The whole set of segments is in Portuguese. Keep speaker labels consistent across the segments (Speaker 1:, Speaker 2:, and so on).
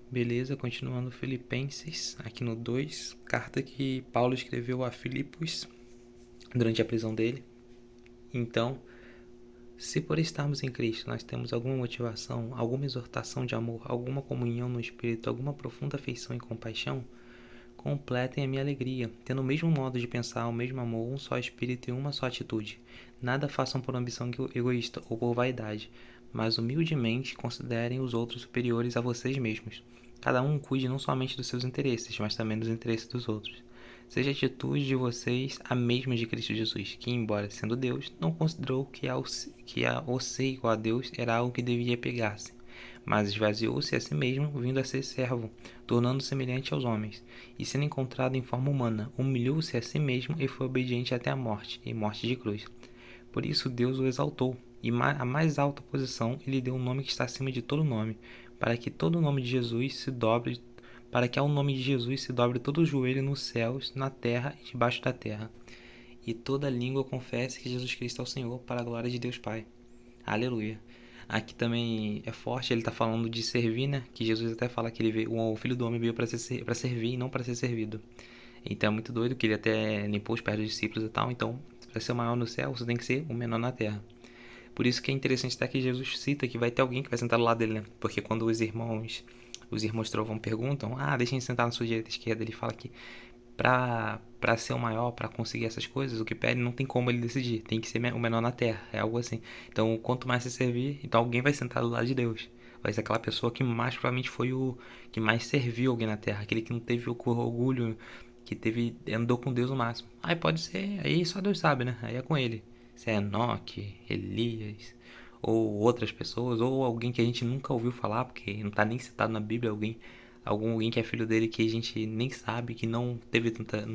Speaker 1: Beleza, continuando Filipenses, aqui no 2, carta que Paulo escreveu a Filipos durante a prisão dele. Então, se por estarmos em Cristo nós temos alguma motivação, alguma exortação de amor, alguma comunhão no Espírito, alguma profunda afeição e compaixão, completem a minha alegria, tendo o mesmo modo de pensar, o mesmo amor, um só Espírito e uma só atitude. Nada façam por ambição egoísta ou por vaidade, mas humildemente considerem os outros superiores a vocês mesmos. Cada um cuide não somente dos seus interesses, mas também dos interesses dos outros. Seja a atitude de vocês a mesma de Cristo Jesus, que, embora sendo Deus, não considerou que o ser igual a Deus era algo que devia pegar-se, mas esvaziou-se a si mesmo, vindo a ser servo, tornando-se semelhante aos homens, e sendo encontrado em forma humana, humilhou-se a si mesmo e foi obediente até a morte, e morte de cruz. Por isso Deus o exaltou, e a mais alta posição ele deu um nome que está acima de todo nome, para que todo o nome de Jesus se dobre, para que ao nome de Jesus se dobre todo o joelho nos céus, na terra e debaixo da terra, e toda língua confesse que Jesus Cristo é o Senhor, para a glória de Deus Pai. Aleluia. Aqui também é forte, ele está falando de servir, né? Que Jesus até fala que ele veio, o Filho do Homem veio para servir e não para ser servido. Então é muito doido que ele até limpou os pés dos discípulos e tal. Então, para ser o maior no céu, você tem que ser o menor na terra. Por isso que é interessante até que Jesus cita que vai ter alguém que vai sentar do lado dele, né? Porque quando os irmãos trovão perguntam, deixem de sentar na sua direita e esquerda, ele fala que para ser o maior, para conseguir essas coisas, o que pede não tem como ele decidir, tem que ser o menor na terra, é algo assim. Então, quanto mais você servir, então alguém vai sentar do lado de Deus. Vai ser aquela pessoa que mais provavelmente foi o que mais serviu alguém na terra, aquele que não teve o orgulho, que andou com Deus no máximo. Aí pode ser, aí só Deus sabe, né? Aí é com ele. Se é Enoque, Elias, ou outras pessoas, ou alguém que a gente nunca ouviu falar, porque não está nem citado na Bíblia, alguém que é filho dele que a gente nem sabe, que não teve tanta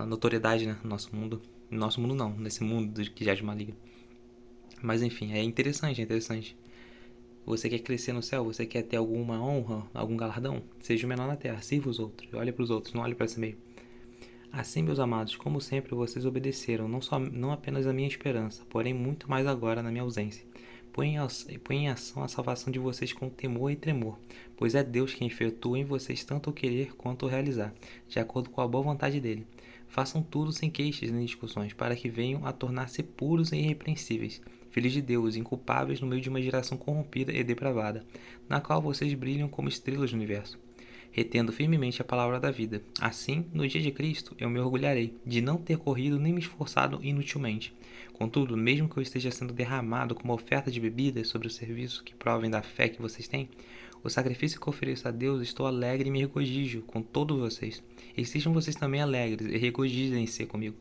Speaker 1: notoriedade, né, no nosso mundo. No nosso mundo não, nesse mundo que já é de uma liga. Mas enfim, é interessante, é interessante. Você quer crescer no céu? Você quer ter alguma honra, algum galardão? Seja o menor na terra, sirva os outros, olhe para os outros, não olhe para si mesmo. Assim, meus amados, como sempre, vocês obedeceram, não apenas a minha esperança, porém muito mais agora na minha ausência. Põe em ação a salvação de vocês com temor e tremor, pois é Deus quem efetua em vocês tanto o querer quanto o realizar, de acordo com a boa vontade dele. Façam tudo sem queixas nem discussões, para que venham a tornar-se puros e irrepreensíveis, filhos de Deus, inculpáveis no meio de uma geração corrompida e depravada, na qual vocês brilham como estrelas do universo, retendo firmemente a palavra da vida. Assim, no dia de Cristo, eu me orgulharei de não ter corrido nem me esforçado inutilmente. Contudo, mesmo que eu esteja sendo derramado como oferta de bebidas sobre o serviço que provem da fé que vocês têm, o sacrifício que ofereço a Deus, estou alegre e me regozijo com todos vocês. E sejam vocês também alegres e regozijem-se comigo.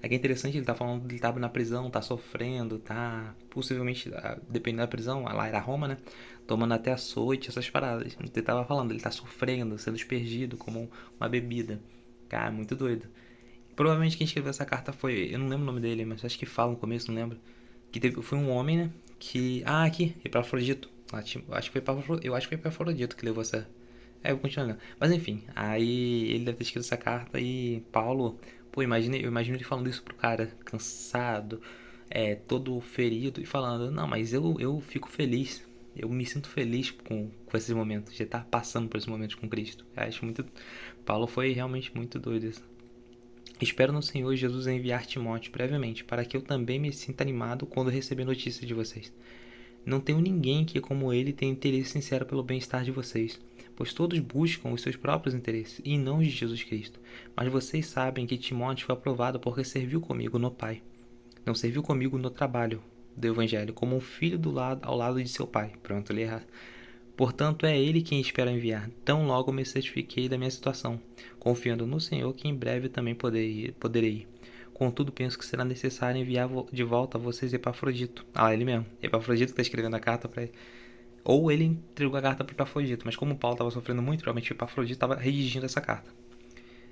Speaker 1: Aqui é interessante, ele tá falando, ele tá na prisão, tá sofrendo, tá possivelmente, dependendo da prisão, lá era Roma, né? Tomando até açoite, essas paradas. Ele tava falando, ele tá sofrendo, sendo desperdido como uma bebida. Cara, muito doido. Provavelmente quem escreveu essa carta foi, eu não lembro o nome dele, mas acho que fala no começo, não lembro. Foi um homem, né? Aqui, Epafrodito. Eu acho que foi Epafrodito que levou essa. Eu vou continuar lendo. Mas enfim, aí ele deve ter escrito essa carta e Paulo, pô, eu imagino ele falando isso pro cara, cansado, todo ferido, e falando, não, mas eu fico feliz. Eu me sinto feliz com esses momentos, de estar passando por esses momentos com Cristo. Eu acho muito. Paulo foi realmente muito doido isso. Espero no Senhor Jesus enviar Timóteo brevemente, para que eu também me sinta animado quando receber notícias de vocês. Não tenho ninguém que, como ele, tenha interesse sincero pelo bem-estar de vocês, pois todos buscam os seus próprios interesses e não os de Jesus Cristo. Mas vocês sabem que Timóteo foi aprovado porque serviu comigo no Pai. Não serviu comigo no trabalho do Evangelho, como um filho ao lado de seu pai. Pronto, li errado. Portanto, é ele quem espera enviar. Tão logo me certifiquei da minha situação, confiando no Senhor que em breve também poderei ir. Contudo, penso que será necessário enviar de volta a vocês Epafrodito. Ele mesmo. Epafrodito que está escrevendo a carta para ele. Ou ele entregou a carta para Epafrodito, mas como Paulo estava sofrendo muito, provavelmente Epafrodito estava redigindo essa carta.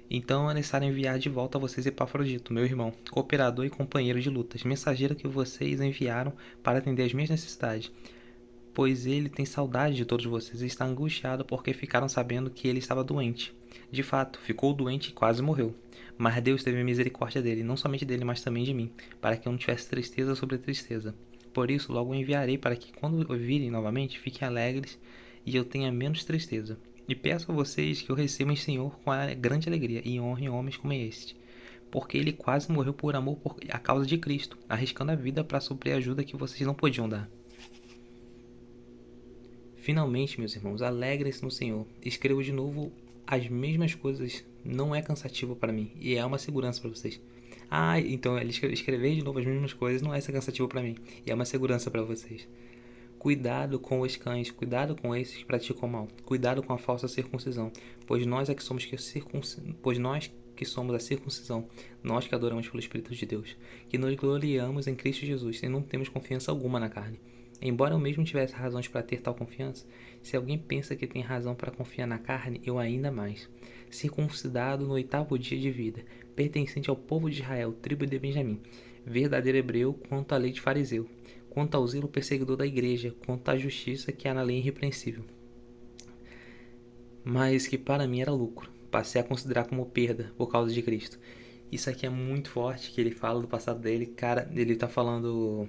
Speaker 1: Então é necessário enviar de volta a vocês Epafrodito, meu irmão, cooperador e companheiro de lutas, mensageiro que vocês enviaram para atender às minhas necessidades, pois ele tem saudade de todos vocês e está angustiado porque ficaram sabendo que ele estava doente. De fato, ficou doente e quase morreu. Mas Deus teve misericórdia dele, não somente dele, mas também de mim, para que eu não tivesse tristeza sobre tristeza. Por isso, logo o enviarei para que, quando o virem novamente, fiquem alegres e eu tenha menos tristeza. E peço a vocês que eu receba em Senhor com a grande alegria e honre homens como este, porque ele quase morreu por amor a causa de Cristo, arriscando a vida para suprir a ajuda que vocês não podiam dar. Finalmente, meus irmãos, alegrem-se no Senhor. Escrevo de novo as mesmas coisas, não é cansativo para mim e é uma segurança para vocês. Então ele escrever de novo as mesmas coisas não é cansativo para mim e é uma segurança para vocês. Cuidado com os cães, cuidado com esses que praticam mal, cuidado com a falsa circuncisão, pois nós é que somos a circuncisão, nós que adoramos pelo Espírito de Deus, que nos gloriamos em Cristo Jesus e não temos confiança alguma na carne. Embora eu mesmo tivesse razões para ter tal confiança, se alguém pensa que tem razão para confiar na carne, eu ainda mais. Circuncidado no 8º dia de vida, pertencente ao povo de Israel, tribo de Benjamim, verdadeiro hebreu quanto à lei de fariseu, quanto ao zelo perseguidor da igreja, quanto à justiça que há na lei irrepreensível. Mas que para mim era lucro, passei a considerar como perda por causa de Cristo. Isso aqui é muito forte, que ele fala do passado dele. Cara, ele tá falando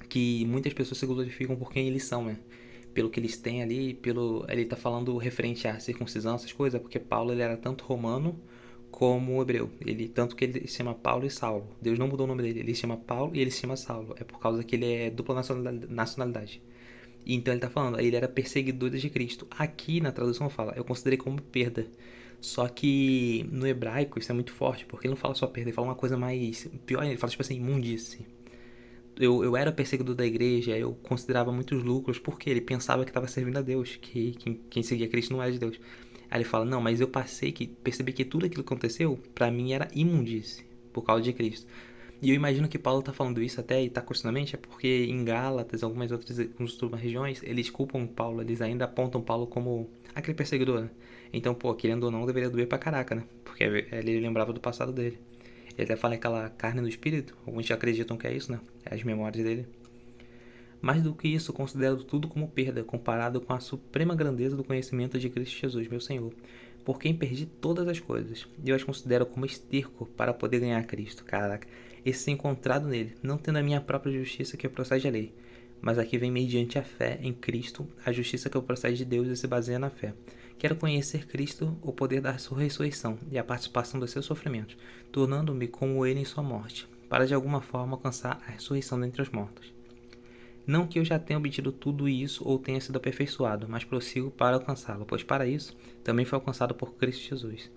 Speaker 1: que muitas pessoas se glorificam por quem eles são, né? Pelo que eles têm ali, ele tá falando referente à circuncisão, essas coisas, porque Paulo ele era tanto romano como hebreu. Tanto que ele se chama Paulo e Saulo. Deus não mudou o nome dele, ele se chama Paulo e ele se chama Saulo. É por causa que ele é dupla nacionalidade. Então ele tá falando, ele era perseguidor de Cristo. Aqui na tradução fala, eu considerei como perda. Só que no hebraico isso é muito forte, porque ele não fala só perda, ele fala uma coisa mais pior, ele fala tipo assim, imundice. Eu era perseguidor da igreja, eu considerava muitos lucros, porque ele pensava que estava servindo a Deus, que quem seguia Cristo não era de Deus. Aí ele fala, não, mas eu percebi que tudo aquilo que aconteceu, pra mim era imundice, por causa de Cristo. E eu imagino que Paulo tá falando isso até e tá constantemente, é porque em Gálatas, algumas outras regiões, eles culpam Paulo, eles ainda apontam Paulo como aquele perseguidor, né? Então, querendo ou não, deveria doer pra caraca, né? Porque ele lembrava do passado dele. Ele até fala aquela carne do espírito, alguns acreditam que é isso, né? É as memórias dele. Mais do que isso, considero tudo como perda, comparado com a suprema grandeza do conhecimento de Cristo Jesus, meu Senhor, por quem perdi todas as coisas, e eu as considero como esterco para poder ganhar Cristo. Caraca, esse ser encontrado nele, não tendo a minha própria justiça que procede da lei, mas a que vem mediante a fé em Cristo, a justiça que procede de Deus e se baseia na fé. Quero conhecer Cristo, o poder da sua ressurreição e a participação dos seus sofrimentos, tornando-me como ele em sua morte, para de alguma forma alcançar a ressurreição dentre os mortos. Não que eu já tenha obtido tudo isso ou tenha sido aperfeiçoado, mas prossigo para alcançá-lo, pois para isso também foi alcançado por Cristo Jesus.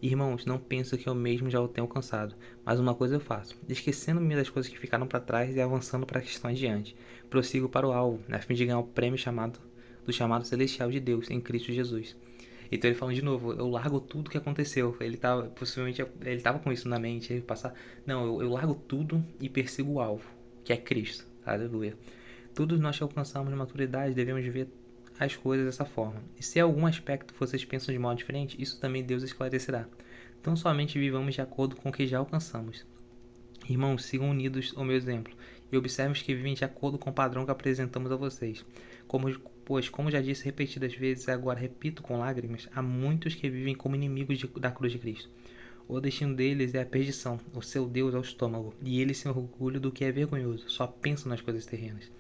Speaker 1: Irmãos, não penso que eu mesmo já o tenha alcançado, mas uma coisa eu faço, esquecendo-me das coisas que ficaram para trás e avançando para a questão adiante. Prossigo para o alvo, a fim de ganhar o prêmio do chamado celestial de Deus em Cristo Jesus. Então ele falando de novo, eu largo tudo que aconteceu. Possivelmente ele estava com isso na mente, ele passar, não, eu largo tudo e persigo o alvo, que é Cristo. Aleluia. Todos nós que alcançamos maturidade devemos ver as coisas dessa forma. E se em algum aspecto vocês pensam de modo diferente, isso também Deus esclarecerá. Então somente vivamos de acordo com o que já alcançamos. Irmãos, sigam unidos ao meu exemplo e observem os que vivem de acordo com o padrão que apresentamos a vocês. Pois, como já disse repetidas vezes e agora repito com lágrimas, há muitos que vivem como inimigos da cruz de Cristo. O destino deles é a perdição, o seu Deus é o estômago, e eles se orgulham do que é vergonhoso, só pensam nas coisas terrenas.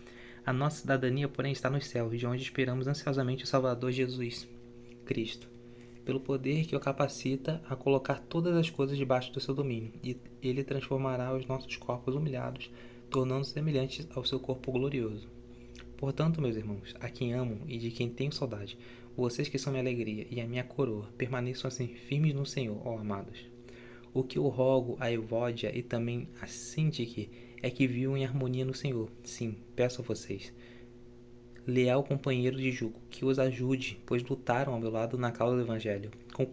Speaker 1: A nossa cidadania, porém, está nos céus, de onde esperamos ansiosamente o Salvador Jesus Cristo, pelo poder que o capacita a colocar todas as coisas debaixo do seu domínio, e ele transformará os nossos corpos humilhados, tornando-se semelhantes ao seu corpo glorioso. Portanto, meus irmãos, a quem amo e de quem tenho saudade, vocês que são minha alegria e a minha coroa, permaneçam assim firmes no Senhor, ó amados. O que eu rogo a Evódia e também a Sintique é que vivam em harmonia no Senhor. Sim, peço a vocês, leal companheiro de jugo, que os ajude, pois lutaram ao meu lado na causa do Evangelho. Com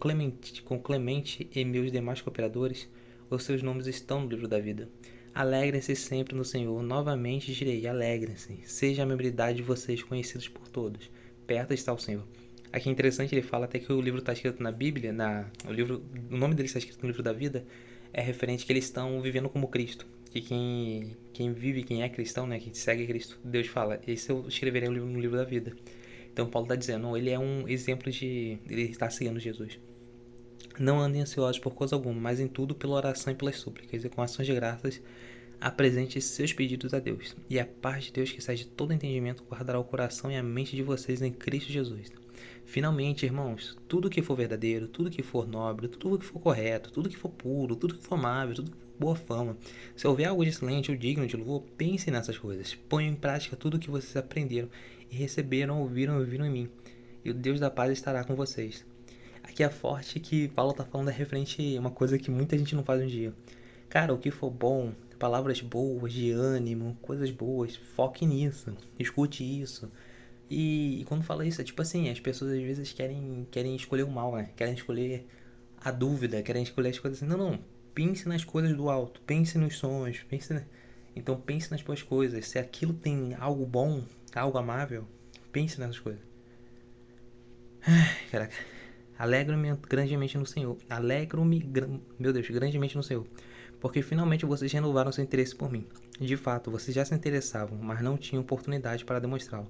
Speaker 1: Clemente e meus demais cooperadores, os seus nomes estão no livro da vida. Alegrem-se sempre no Senhor. Novamente direi, alegrem-se. Seja a membridade de vocês conhecidos por todos. Perto está o Senhor. Aqui é interessante, ele fala até que o livro está escrito na Bíblia, o nome dele está escrito no livro da vida, é referente que eles estão vivendo como Cristo. Que quem vive, quem é cristão, né, quem segue Cristo, Deus fala, esse eu escreverei no livro da vida. Então Paulo está dizendo, não, ele é um exemplo ele está seguindo Jesus. Não andem ansiosos por coisa alguma, mas em tudo pela oração e pelas súplicas, e com ações de graças Apresente seus pedidos a Deus, e a paz de Deus que sai de todo entendimento guardará o coração e a mente de vocês em Cristo Jesus. Finalmente, irmãos, tudo que for verdadeiro, tudo que for nobre, tudo que for correto, tudo que for puro, tudo que for amável, tudo que for boa fama, se houver algo de excelente ou digno de louvor, pense nessas coisas. Ponham em prática tudo o que vocês aprenderam e receberam, ouviram em mim. E o Deus da paz estará com vocês. Aqui é forte que Paulo está falando é referente a uma coisa que muita gente não faz um dia. Cara, o que for bom, palavras boas, de ânimo, coisas boas, foque nisso, escute isso. E quando fala isso, é tipo assim, as pessoas às vezes querem escolher o mal, né? Querem escolher a dúvida, querem escolher as coisas assim. Não, não. Pense nas coisas do alto, pense nos sonhos, então pense nas boas coisas. Se aquilo tem algo bom, algo amável, pense nessas coisas. Caraca. Alegro-me grandemente no Senhor. Meu Deus, grandemente no Senhor. Porque finalmente vocês renovaram seu interesse por mim. De fato, vocês já se interessavam, mas não tinham oportunidade para demonstrá-lo.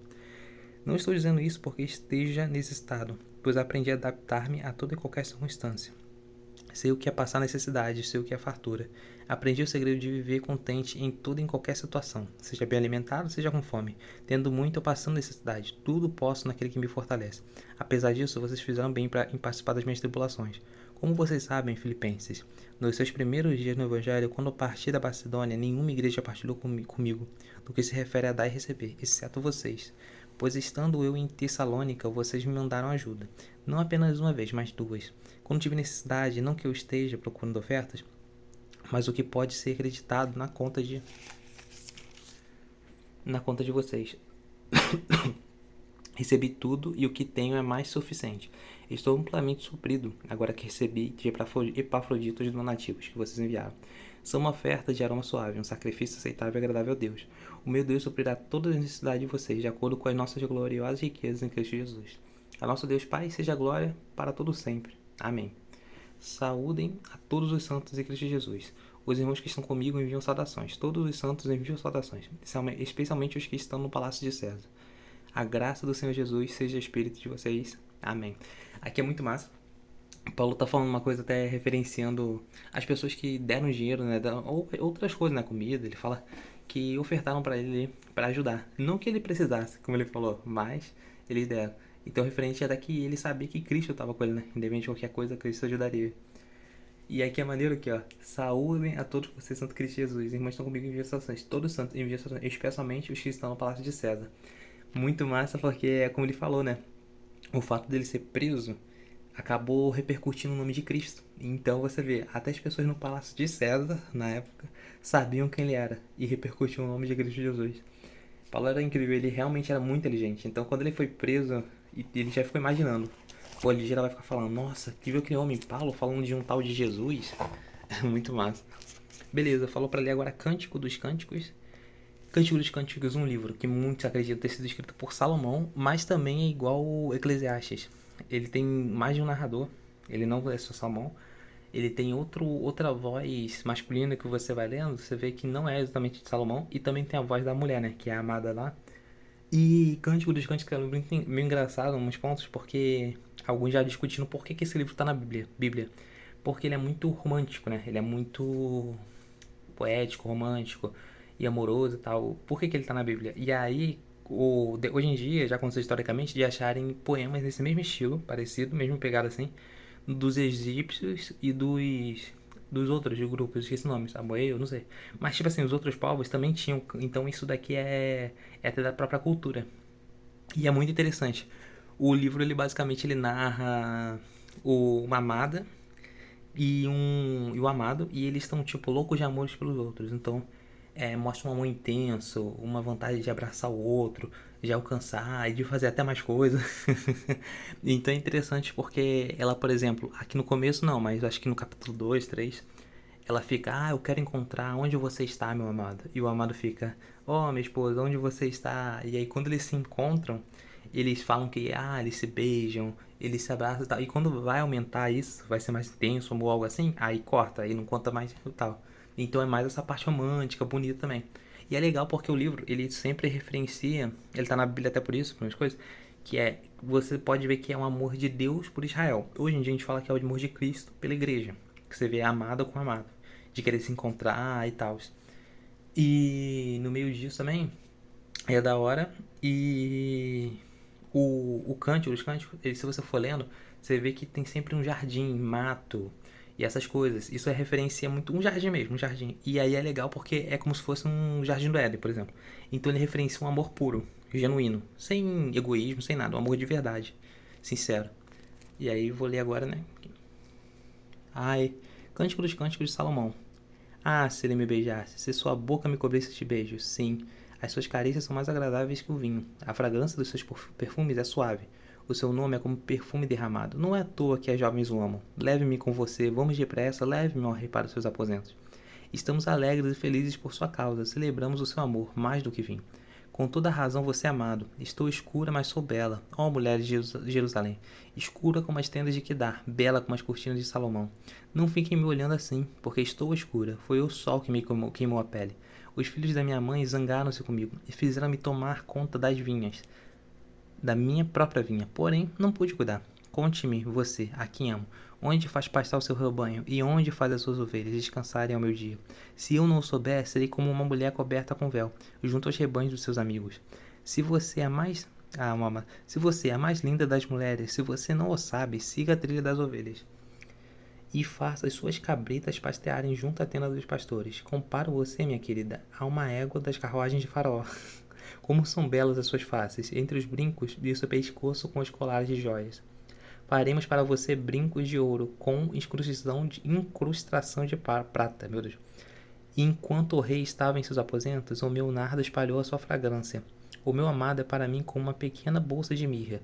Speaker 1: Não estou dizendo isso porque esteja nesse estado, pois aprendi a adaptar-me a toda e qualquer circunstância. Sei o que é passar necessidade, sei o que é fartura. Aprendi o segredo de viver contente em toda e em qualquer situação, seja bem alimentado, seja com fome, tendo muito ou passando necessidade. Tudo posso naquele que me fortalece. Apesar disso, vocês fizeram bem em participar das minhas tribulações. Como vocês sabem, filipenses, nos seus primeiros dias no Evangelho, quando parti da Macedônia, nenhuma igreja partilhou comigo no que se refere a dar e receber, exceto vocês. Pois estando eu em Tessalônica, vocês me mandaram ajuda. Não apenas uma vez, mas duas. Quando tive necessidade, não que eu esteja procurando ofertas, mas o que pode ser acreditado na conta de vocês. Recebi tudo e o que tenho é mais suficiente. Estou amplamente suprido, agora que recebi de Epafrodito os donativos que vocês enviaram. São uma oferta de aroma suave, um sacrifício aceitável e agradável a Deus. O meu Deus suprirá todas as necessidades de vocês, de acordo com as nossas gloriosas riquezas em Cristo Jesus. A nosso Deus Pai seja a glória para todo sempre. Amém. Saúdem a todos os santos em Cristo Jesus. Os irmãos que estão comigo enviam saudações. Todos os santos enviam saudações, especialmente os que estão no palácio de César. A graça do Senhor Jesus seja o espírito de vocês. Amém. Aqui é muito massa. Paulo tá falando uma coisa até referenciando as pessoas que deram dinheiro, né? Ou outras coisas, né? Comida. Ele fala que ofertaram para ele para ajudar. Não que ele precisasse, como ele falou, mas eles deram. Então, referente era que ele sabia que Cristo estava com ele, né? Independente de qualquer coisa, Cristo ajudaria. E aqui é maneiro aqui, ó. Saúdem a todos vocês, Santo Cristo Jesus. Irmãos estão comigo em envia saudações. Todos os santos enviam saudações, especialmente os que estão no Palácio de César. Muito massa porque é como ele falou, né? O fato dele ser preso acabou repercutindo o nome de Cristo. Então você vê, até as pessoas no Palácio de César, na época, sabiam quem ele era e repercutiu o nome de Cristo Jesus. Paulo era incrível, ele realmente era muito inteligente. Então quando ele foi preso, ele já ficou imaginando. Pô, ali geral vai ficar falando, nossa, que viu aquele homem Paulo falando de um tal de Jesus? Muito massa. Beleza, falou pra ler agora Cântico dos Cânticos. Cântico dos Cânticos, um livro que muitos acreditam ter sido escrito por Salomão, mas também é igual o Eclesiastes. Ele tem mais de um narrador, ele não é só Salomão. Ele tem outra voz masculina que você vai lendo, você vê que não é exatamente de Salomão, e também tem a voz da mulher, né, que é a amada lá. E Cântico dos Cânticos é um livro meio engraçado em alguns pontos, porque alguns já discutindo por que esse livro está na Bíblia. Porque ele é muito romântico, né? Ele é muito poético, romântico e amoroso e tal. Por que ele está na Bíblia? E aí, hoje em dia, já aconteceu historicamente, de acharem poemas nesse mesmo estilo, parecido, mesmo pegado assim, dos egípcios e dos outros grupos, esqueci o nome, Samoeu, não sei. Mas, tipo assim, os outros povos também tinham. Então, isso daqui é até da própria cultura. E é muito interessante. O livro, ele basicamente ele narra uma amada e o amado, e eles estão, tipo, loucos de amores pelos outros. Então, mostra um amor intenso, uma vontade de abraçar o outro, de alcançar e de fazer até mais coisas. Então é interessante porque ela, por exemplo, aqui no começo não, mas acho que no capítulo 2 3 ela fica, eu quero encontrar onde você está, meu amado. E o amado fica, minha esposa, onde você está? E aí quando eles se encontram, eles falam que, eles se beijam, eles se abraçam e tal. E quando vai aumentar isso, vai ser mais intenso ou algo assim, aí corta, aí não conta mais e tal. Então é mais essa parte romântica, bonita também. E é legal porque o livro, ele sempre referencia, ele tá na Bíblia até por isso, por umas coisas, você pode ver que é um amor de Deus por Israel. Hoje em dia a gente fala que é o amor de Cristo pela igreja, que você vê amado com amado, de querer se encontrar e tal. E no meio disso também é da hora. E o cântico, os cânticos, se você for lendo, você vê que tem sempre um jardim, mato e essas coisas. Isso é referencia muito um jardim mesmo, um jardim. E aí é legal porque é como se fosse um jardim do Éden, por exemplo. Então ele referencia um amor puro, genuíno, sem egoísmo, sem nada, um amor de verdade, sincero. E aí vou ler agora, né? Ai, Cântico dos Cânticos de Salomão. Ah, se ele me beijasse, se sua boca me cobrisse de beijos, sim. As suas carícias são mais agradáveis que o vinho. A fragrância dos seus perfumes é suave. O seu nome é como perfume derramado. Não é à toa que as jovens o amam. Leve-me com você, vamos depressa, leve-me ao rei para os seus aposentos. Estamos alegres e felizes por sua causa, celebramos o seu amor, mais do que vinho. Com toda razão você é amado. Estou escura, mas sou bela. Ó mulher de Jerusalém, escura como as tendas de Quedar, bela como as cortinas de Salomão. Não fiquem me olhando assim, porque estou escura. Foi o sol que me queimou a pele. Os filhos da minha mãe zangaram-se comigo e fizeram-me tomar conta das vinhas, da minha própria vinha. Porém, não pude cuidar. Conte-me, você, a quem amo, onde faz pastar o seu rebanho e onde faz as suas ovelhas descansarem ao meu dia. Se eu não o souber, serei como uma mulher coberta com véu, junto aos rebanhos dos seus amigos. Se você é mais... Ah, mama. Se você é a mais linda das mulheres, se você não o sabe, siga a trilha das ovelhas e faça as suas cabritas pastearem junto à tenda dos pastores. Comparo você, minha querida, a uma égua das carruagens de Faraó. Como são belas as suas faces, entre os brincos de seu pescoço com os colares de joias. Faremos para você brincos de ouro com incrustação de prata, meu Deus. E enquanto o rei estava em seus aposentos, o meu nardo espalhou a sua fragrância. O meu amado é para mim como uma pequena bolsa de mirra,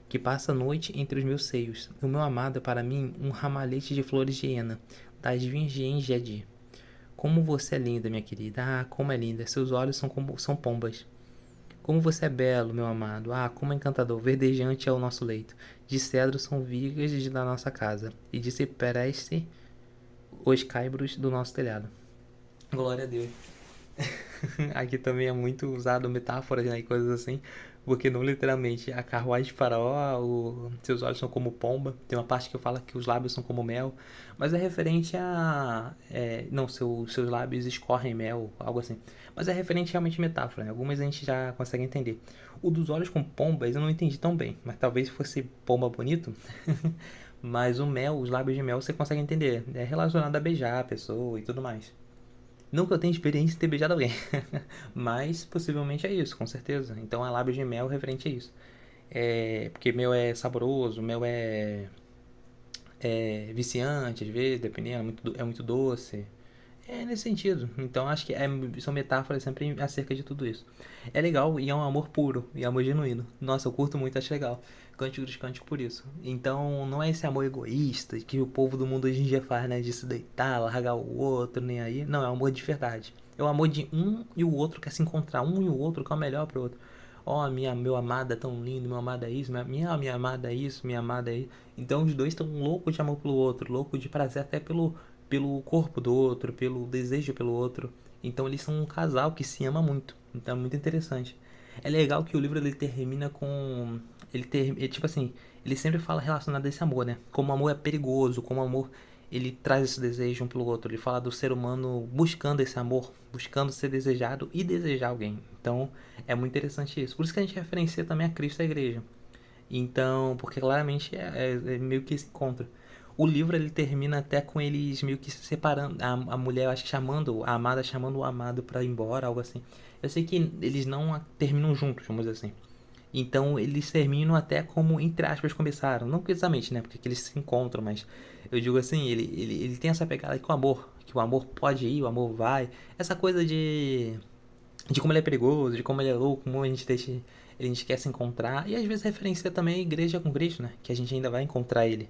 Speaker 1: que passa a noite entre os meus seios. O meu amado é para mim um ramalhete de flores de hena, das vinhas de Engedi. Como você é linda, minha querida. Ah, como é linda. Seus olhos são pombas. Como você é belo, meu amado. Ah, como é encantador. Verdejante é o nosso leito. De cedro são vigas da nossa casa. E de cipreste os caibros do nosso telhado. Glória a Deus. Aqui também é muito usado metáforas, né, e coisas assim, porque não literalmente a carruagem de Faraó, seus olhos são como pomba. Tem uma parte que fala que os lábios são como mel, mas é referente a. Não, seus lábios escorrem mel, algo assim. Mas é referente realmente a metáfora, né? Algumas a gente já consegue entender. O dos olhos com pombas eu não entendi tão bem, mas talvez fosse pomba bonito. Mas o mel, os lábios de mel, você consegue entender. É relacionado a beijar a pessoa e tudo mais. Não que eu tenha experiência de ter beijado alguém, mas possivelmente é isso, com certeza. Então é lábios de mel referente a isso. Porque mel é saboroso, mel é viciante às vezes, dependendo, é muito doce. É nesse sentido. Então acho que são metáforas sempre acerca de tudo isso. É legal e é um amor puro, e é um amor genuíno. Nossa, eu curto muito, acho legal. Cântico dos Cânticos por isso. Então não é esse amor egoísta que o povo do mundo hoje em dia faz, né? De se deitar, largar o outro, nem aí. Não, é um amor de verdade. É o amor de um e o outro quer se encontrar. Um e o outro quer o melhor pro outro. Ó, oh, meu amado é tão lindo, meu amado é isso, minha amada é isso, minha amada é isso. Então os dois estão loucos de amor pelo outro, loucos de prazer até pelo corpo do outro, pelo desejo pelo outro. Então eles são um casal que se ama muito. Então é muito interessante. É legal que o livro ele termina com tipo assim, ele sempre fala relacionado a esse amor, né? Como o amor é perigoso, como o amor ele traz esse desejo um pelo outro. Ele fala do ser humano buscando esse amor, buscando ser desejado e desejar alguém. Então é muito interessante isso. Por isso que a gente referencia também a Cristo e a igreja. Então, porque claramente é meio que esse encontro. O livro ele termina até com eles meio que se separando. A mulher, eu acho que chamando, a amada chamando o amado pra ir embora, algo assim. Eu sei que eles não terminam juntos, vamos dizer assim. Então eles terminam até como, entre aspas, começaram. Não precisamente, né? Porque eles se encontram, mas eu digo assim, ele tem essa pegada com o amor. Que o amor pode ir, o amor vai. Essa coisa de como ele é perigoso, de como ele é louco, como a gente quer se encontrar. E às vezes referencia também a igreja com Cristo, né? Que a gente ainda vai encontrar ele.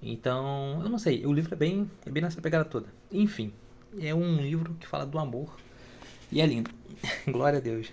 Speaker 1: Então, eu não sei, o livro é bem nessa pegada toda. Enfim, é um livro que fala do amor e é lindo. Glória a Deus.